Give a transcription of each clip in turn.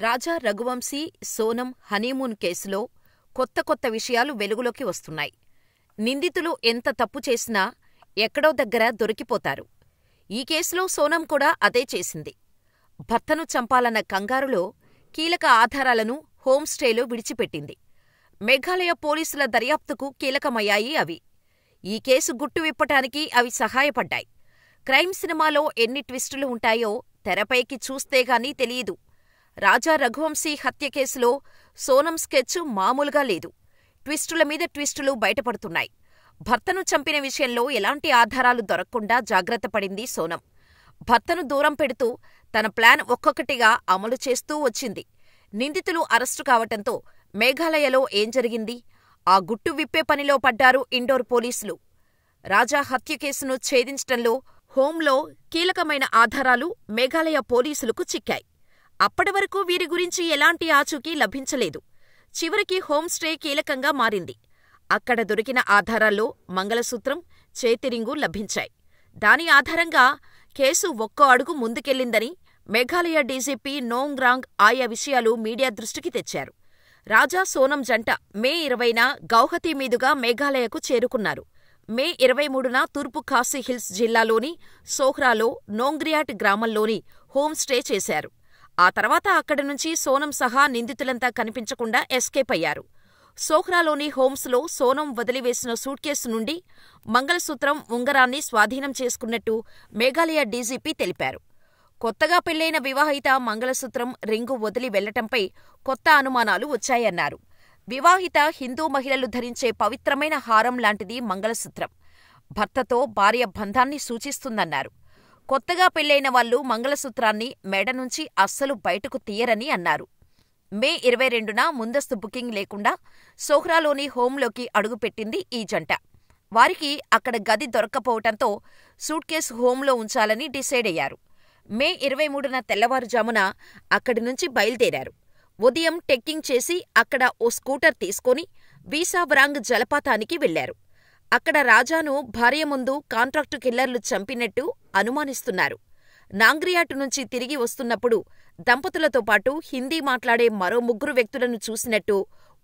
రాజా Raghuvanshi, Sonam honeymoon కేసులో కొత్త విషయాలు వెలుగులోకి వస్తున్నాయి. నిందితులు ఎంత తప్పు చేసినా ఎక్కడో దగ్గర దొరికిపోతారు. ఈ కేసులో సోనం కూడా అదే చేసింది. భర్తను చంపాలన్న కంగారులో కీలక ఆధారాలను హోంస్టేలో విడిచిపెట్టింది. మేఘాలయ పోలీసుల దర్యాప్తుకు కీలకమయ్యాయి అవి. ఈ కేసు గుట్టు విప్పటానికి అవి సహాయపడ్డాయి. క్రైమ్ సినిమాలో ఎన్ని ట్విస్టులు ఉంటాయో తెరపైకి చూస్తేగానీ తెలియదు. రాజా రఘువంశీ హత్య కేసులో సోనం స్కెచ్ మామూలుగా లేదు. ట్విస్టుల మీద ట్విస్టులు బయటపడుతున్నాయి. భర్తను చంపిన విషయంలో ఎలాంటి ఆధారాలు దొరక్కుండా జాగ్రత్తపడింది సోనం. భర్తను దూరం పెడుతూ తన ప్లాన్ ఒక్కొక్కటిగా అమలు చేస్తూ వచ్చింది. నిందితులు అరెస్టు కావటంతో మేఘాలయలో ఏం జరిగింది? ఆ గుట్టు విప్పే పనిలో పడ్డారు ఇండోర్ పోలీసులు. రాజా హత్య కేసును ఛేదించటంలో హోంలో కీలకమైన ఆధారాలు మేఘాలయ పోలీసులకు చిక్కాయి. అప్పటివరకు వీరి గురించి ఎలాంటి ఆచూకీ లభించలేదు. చివరికి హోంస్టే కీలకంగా మారింది. అక్కడ దొరికిన ఆధారాల్లో మంగళసూత్రం, చేతిరింగు లభించాయి. దాని ఆధారంగా కేసు ఒక్కో అడుగు ముందుకెళ్లిందని మేఘాలయ డీజీపీ నోంగ్రాంగ్ ఆయా విషయాలు మీడియా దృష్టికి తెచ్చారు. రాజా సోనం జంట మే 20న గౌహతి మీదుగా మేఘాలయకు చేరుకున్నారు. మే 23న తూర్పు ఖాసీ హిల్స్ జిల్లాలోని సోహ్రాలో నోంగ్రియాట్ గ్రామంలోని హోంస్టే చేశారు. ఆ తర్వాత అక్కడి నుంచి సోనం సహా నిందితులంతా కనిపించకుండా ఎస్కేప్ అయ్యారు. సోహ్రాలోని హోమ్స్లో సోనం వదిలివేసిన సూట్కేసు నుండి మంగళసూత్రం, ఉంగరాన్ని స్వాధీనం చేసుకున్నట్టు మేఘాలయ డీజీపీ తెలిపారు. కొత్తగా పెళ్లైన వివాహిత మంగళసూత్రం, రింగు వదిలి వెళ్లటంపై కొత్త అనుమానాలు వచ్చాయన్నారు. వివాహిత హిందూ మహిళలు ధరించే పవిత్రమైన హారం లాంటిది మంగళసూత్రం. భర్తతో భార్య బంధాన్ని సూచిస్తుందన్నారు. కొత్తగా పెళ్లైన వాళ్లు మంగళసూత్రాన్ని మెడ నుంచి అస్సలు బయటకు తీయరని అన్నారు. మే 22న ముందస్తు బుకింగ్ లేకుండా సోహ్రాలోని హోంలోకి అడుగుపెట్టింది ఈ జంట. వారికి అక్కడ గది దొరక్కపోవటంతో సూట్కేసు హోంలో ఉంచాలని డిసైడ్ అయ్యారు. మే 23న తెల్లవారుజామున అక్కడి నుంచి బయలుదేరారు. ఉదయం టెక్కింగ్ చేసి అక్కడ ఓ స్కూటర్ తీసుకుని వీసావ్రాంగ్ జలపాతానికి వెళ్లారు. అక్కడ రాజాను భార్య ముందు కాంట్రాక్టు కిల్లర్లు చంపినట్టు అనుమానిస్తున్నారు. నాంగ్రియాటు నుంచి తిరిగి వస్తున్నప్పుడు దంపతులతో పాటు హిందీ మాట్లాడే మరో 3 వ్యక్తులను చూసినట్టు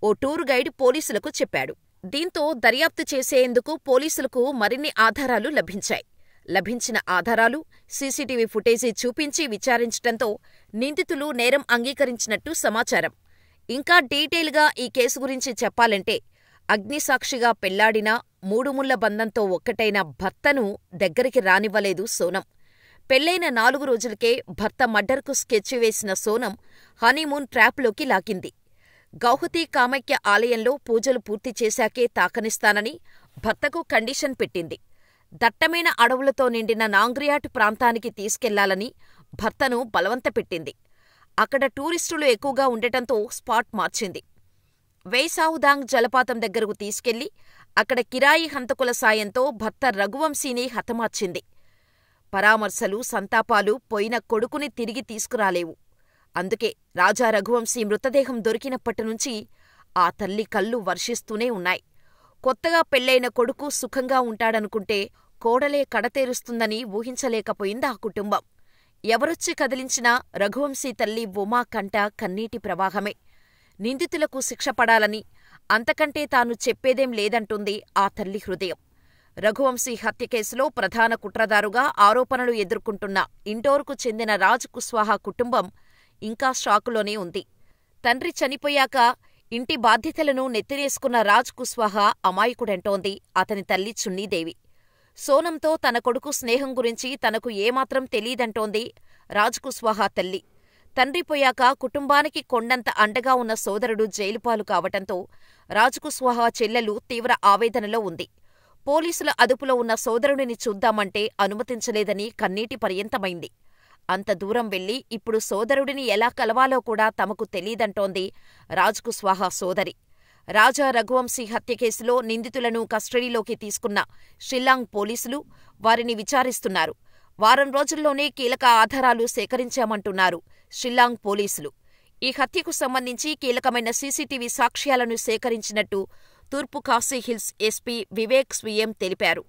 ఓ టూర్ గైడ్ పోలీసులకు చెప్పాడు. దీంతో దర్యాప్తు చేసేందుకు పోలీసులకు మరిన్ని ఆధారాలు లభించాయి. లభించిన ఆధారాలు, సీసీటీవీ ఫుటేజీ చూపించి విచారించటంతో నిందితులు నేరం అంగీకరించినట్టు సమాచారం. ఇంకా డీటెయిల్గా ఈ కేసు గురించి చెప్పాలంటే అగ్నిసాక్షిగా పెళ్లాడిన 3 ముళ్ల బంధంతో ఒక్కటైన భర్తను దగ్గరికి రానివ్వలేదు సోనం. పెళ్లైన 4 రోజులకే భర్త మర్డర్కు స్కెచ్ వేసిన సోనం హనీమూన్ ట్రాప్లోకి లాగింది. గౌహతి కామాఖ్య ఆలయంలో పూజలు పూర్తి చేశాకే తాకనిస్తానని భర్తకు కండిషన్ పెట్టింది. దట్టమైన అడవులతో నిండిన నాంగ్రియాట్ ప్రాంతానికి తీసుకెళ్లాలని భర్తను బలవంతపెట్టింది. అక్కడ టూరిస్టులు ఎక్కువగా ఉండటంతో స్పాట్ మార్చింది. వేసావుదాంగ్ జలపాతం దగ్గరకు తీసుకెళ్లి అక్కడ కిరాయి హంతకుల సాయంతో భర్త రఘువంశీని హతమార్చింది. పరామర్శలు, సంతాపాలు పోయిన కొడుకుని తిరిగి తీసుకురాలేవు. అందుకే రాజా రఘువంశీ మృతదేహం దొరికినప్పటినుంచి ఆ తల్లి కళ్ళు వర్షిస్తూనే ఉన్నాయి. కొత్తగా పెళ్లైన కొడుకు సుఖంగా ఉంటాడనుకుంటే కోడలే కడతేరుస్తుందని ఊహించలేకపోయింది ఆ కుటుంబం. ఎవరొచ్చి కదిలించినా రఘువంశీ తల్లి ఉమా కంట కన్నీటి ప్రవాహమే. నిందితులకు శిక్ష పడాలని, అంతకంటే తాను చెప్పేదేం లేదంటుంది ఆ తల్లి హృదయం. రఘువంశీ హత్య కేసులో ప్రధాన కుట్రదారుగా ఆరోపణలు ఎదుర్కొంటున్న ఇండోర్కు చెందిన రాజ్ కుష్వాహా కుటుంబం ఇంకా షాకులోనే ఉంది. తండ్రి చనిపోయాక ఇంటి బాధ్యతలను నెత్తినేసుకున్న రాజ్ కుష్వాహా అమాయకుడంటోంది అతని తల్లి చున్నీదేవి. సోనంతో తన కొడుకు స్నేహం గురించి తనకు ఏమాత్రం తెలీదంటోంది రాజ్ కుష్వాహా తల్లి. తండ్రి పోయాక కుటుంబానికి కొండంత అండగా ఉన్న సోదరుడు జైలుపాలు కావటంతో రాజ్ కుష్వాహా చెల్లెలు తీవ్ర ఆవేదనలో ఉంది. పోలీసుల అదుపులో ఉన్న సోదరుడిని చూద్దామంటే అనుమతించలేదని కన్నీటి పర్యంతమైంది. అంత దూరం వెళ్లి ఇప్పుడు సోదరుడిని ఎలా కలవాలో కూడా తమకు తెలీదంటోంది రాజ్ కుష్వాహా సోదరి. రాజా రఘువంశీ హత్య కేసులో నిందితులను కస్టడీలోకి తీసుకున్న షిల్లాంగ్ పోలీసులు వారిని విచారిస్తున్నారు. వారం రోజుల్లోనే కీలక ఆధారాలు సేకరించామంటున్నారు షిల్లాంగ్ పోలీసులు. ఈ హత్యకు సంబంధించి కీలకమైన సీసీటీవీ సాక్ష్యాలను సేకరించినట్టు తూర్పు ఖాసీ హిల్స్ ఎస్పీ వివేక్ స్వీయం తెలిపారు.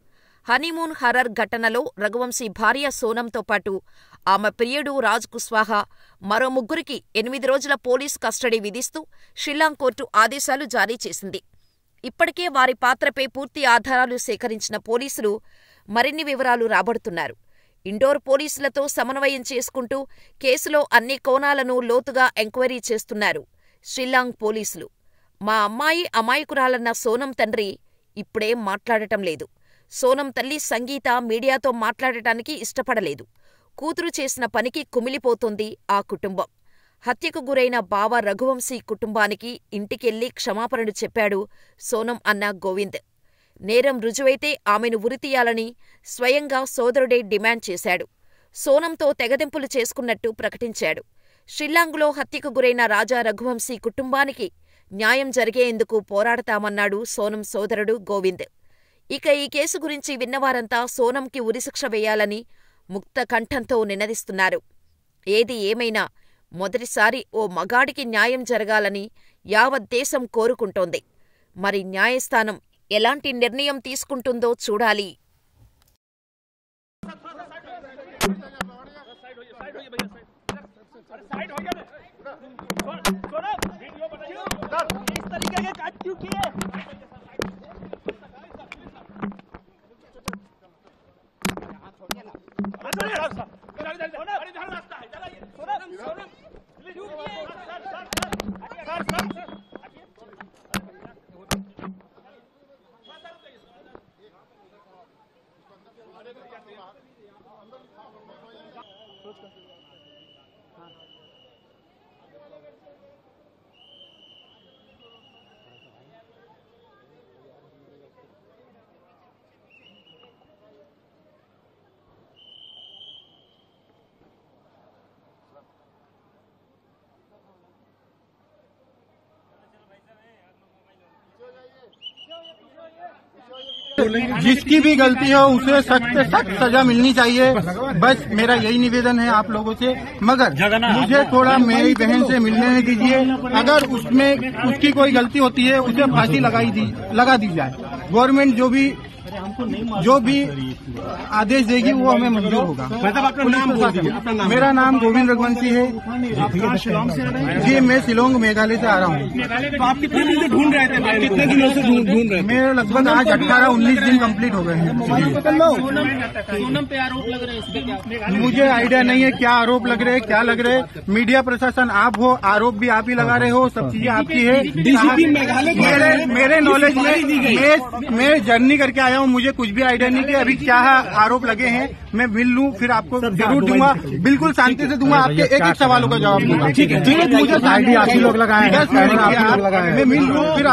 హనీమూన్ హర్రర్ ఘటనలో రఘువంశీ భార్య సోనంతో పాటు ఆమె ప్రియుడు రాజ్ కుష్వాహా మరో ముగ్గురికి 8 రోజుల పోలీసు కస్టడీ విధిస్తూ షిల్లాంగ్ కోర్టు ఆదేశాలు జారీ చేసింది. ఇప్పటికే వారి పాత్రపై పూర్తి ఆధారాలు సేకరించిన పోలీసులు మరిన్ని వివరాలు రాబడుతున్నారు. ఇండోర్ పోలీసులతో సమన్వయం చేసుకుంటూ కేసులో అన్ని కోణాలను లోతుగా ఎంక్వైరీ చేస్తున్నారు షిల్లాంగ్ పోలీసులు. మా అమ్మాయి అమాయకురాలన్న సోనం తండ్రి ఇప్పుడేం మాట్లాడటం లేదు. సోనం తల్లి సంగీత మీడియాతో మాట్లాడటానికి ఇష్టపడలేదు. కూతురు చేసిన పనికి కుమిలిపోతోంది ఆ కుటుంబం. హత్యకు గురైన బావ రఘువంశీ కుటుంబానికి ఇంటికెళ్లి క్షమాపణలు చెప్పాడు సోనం అన్న గోవింద్. నేరం రుజువైతే ఆమెను ఉరితీయాలని స్వయంగా సోదరుడే డిమాండ్ చేశాడు. సోనంతో తెగదెంపులు చేసుకున్నట్టు ప్రకటించాడు. షిల్లాంగులో హత్యకు గురైన రాజా రఘువంశీ కుటుంబానికి న్యాయం జరిగేందుకు పోరాడతామన్నాడు సోనం సోదరుడు గోవింద్. ఇక ఈ కేసు గురించి విన్నవారంతా సోనంకి ఉరిశిక్ష వేయాలని ముక్త కంఠంతో నినదిస్తున్నారు. ఏది ఏమైనా మొదటిసారి ఓ మగాడికి న్యాయం జరగాలని యావత్ దేశం కోరుకుంటోంది. మరి న్యాయస్థానం ఎలాంటి నిర్ణయం తీసుకుంటుందో చూడాలి. जिसकी भी गलती हो उसे सख्त से सख्त सजा मिलनी चाहिए। बस मेरा यही निवेदन है आप लोगों से। मगर मुझे थोड़ा मेरी बहन से मिलने दीजिए। अगर उसमें उसकी कोई गलती होती है उसे फांसी लगा दी जाए। गवर्नमेंट जो भी आदेश देगी वो हमें मंजूर होगा। मतलब अपना नाम बोल दीजिए। अपना नाम। मेरा नाम गोविंद रघुवंशी है। आप कहाँ शिलोंग से आ रहे हैं? जी मैं शिलोंग मेघालय से आ रहा हूँ। तो आप कितने दिन से ढूंढ रहे थे? कितने दिनों से ढूंढ रहे थे? मेरे लगभग आज 18-19 दिन कंप्लीट हो गए हैं। सोनम पे आरोप लग रहे हैं, इसके क्या? मुझे आइडिया नहीं है क्या आरोप लग रहे हैं, क्या लग रहे हैं। मीडिया प्रशासन आप हो, आरोप भी आप ही लगा रहे हो, सब चीजें आपकी है। डीजीपी मेघालय मेरे नॉलेज में मैं जर्नी करके आया हूँ, मुझे कुछ भी आइडिया नहीं कि अभी क्या आरोप लगे हैं। मैं मिल लूँ फिर आपको जरूर दूंगा, बिल्कुल शांति से दूंगा। आपके एक सवालों का जवाब दूंगा। ठीक है, मुझे आइडिया आप ही लोग लगाए हैं, मैं मिल लूँ फिर